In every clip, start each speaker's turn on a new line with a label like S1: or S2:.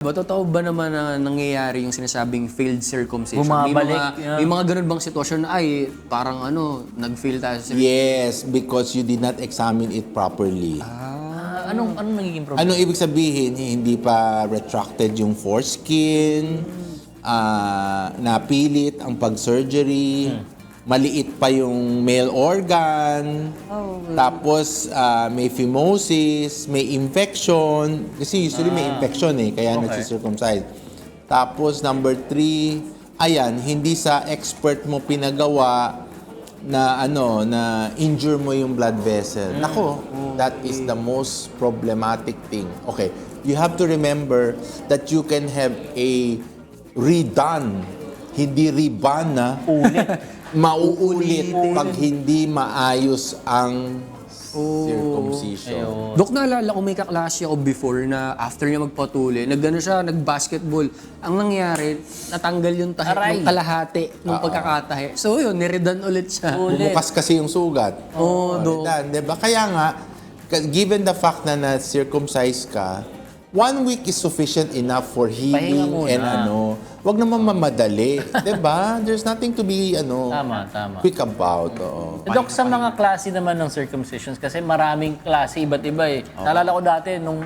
S1: Ba, totoo ba naman na nangyayari yung sinasabing failed circumcision?
S2: Bumabalik,
S1: May mga ganun bang sitwasyon na ay parang nag-fail tayo sa
S3: Yes, because you did not examine it properly.
S2: Anong nagiging problema?
S3: Anong ibig sabihin? Hindi pa retracted yung foreskin, napilit ang pag-surgery, maliit pa yung male organ, tapos may phimosis, may infection, kasi usually may infection kaya nagsi-circumcise. Tapos number 3, ayan, hindi sa expert mo pinagawa na na injure mo yung blood vessel. Nako, that is the most problematic thing. Okay, you have to remember that you can have a redone, hindi reban na mauulit pag hindi maayos ang circumcision.
S1: Dok, naalala ko may kaklase ako before na after niya magpatuli, nag-basketball. Ang nangyari, natanggal yung tahi ng kalahati ng pagkakatahi. So yun, niredan ulit siya.
S3: Bumukas kasi yung sugat.
S1: Dok.
S3: Diba? Kaya nga, given the fact na na-circumcise ka, 1 week is sufficient enough for healing and wag naman mamadali. Diba? There's nothing to be
S2: Tama.
S3: quick about.
S2: Dok, sa mga klase naman ng circumcisions, kasi maraming klase, iba't iba Naalala ko dati, nung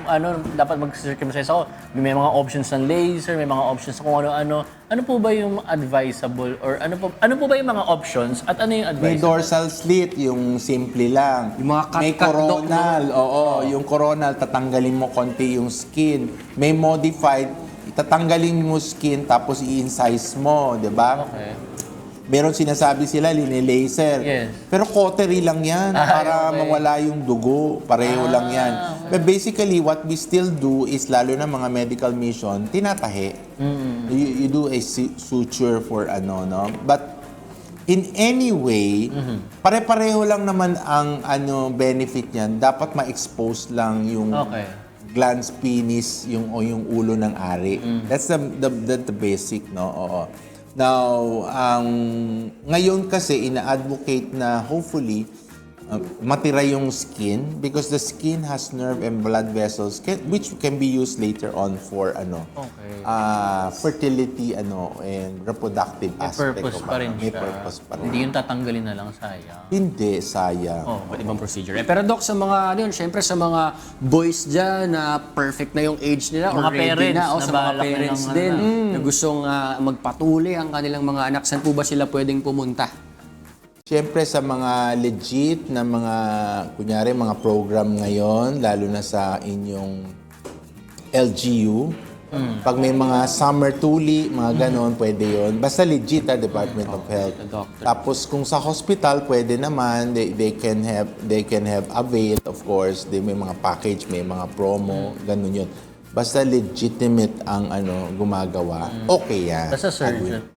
S2: dapat mag-circumcise ako, may mga options ng laser, may mga options kung ano-ano. Ano po ba yung advisable? Or ano po ba yung mga options? At ano yung
S3: May
S2: advisable?
S3: dorsal slit, yung simple lang.
S1: Yung mga
S3: May
S1: cut-cut, Doc,
S3: coronal, yung coronal, tatanggalin mo konti yung skin. May modified, tatanggalin mo skin tapos i-incise mo, di ba?
S2: Okay.
S3: Meron sinasabi sila, linilaser.
S2: Yes.
S3: Pero cautery lang yan para mawala yung dugo. Pareho lang yan. But basically, what we still do is, lalo na mga medical mission, tinatahi. You do a suture for But in any way, pare-pareho lang naman ang benefit niyan. Dapat ma-expose lang yung glans, penis, yung ulo ng ari. That's the basic, no? Oo. Now, ngayon kasi ina-advocate na hopefully matira yung skin because the skin has nerve and blood vessels which can be used later on for fertility and reproductive aspect.
S2: Purpose pa rin
S3: May
S2: siya.
S3: purpose pa rin.
S2: Hindi yung tatanggalin na lang, sayang.
S3: Hindi, sayang.
S1: Iba't ibang procedure. Pero Doc, sa mga syempre sa mga boys dyan na perfect na yung age nila
S2: Mga
S1: or ready
S2: parents
S1: na,
S2: na
S1: sa mga
S2: balak
S1: parents
S2: nilang
S1: din na gustong magpatuli ang kanilang mga anak, saan po ba sila pwedeng pumunta?
S3: Siyempre sa mga legit na mga, kunyari, mga program ngayon, lalo na sa inyong LGU, pag may mga summer tuli, mga ganon, pwede yon. Basta legit, Department of Health. Tapos kung sa hospital, pwede naman, they can have avail, of course. May mga package, may mga promo, ganon yun. Basta legitimate ang gumagawa, okay yan.
S2: Basta surgeon.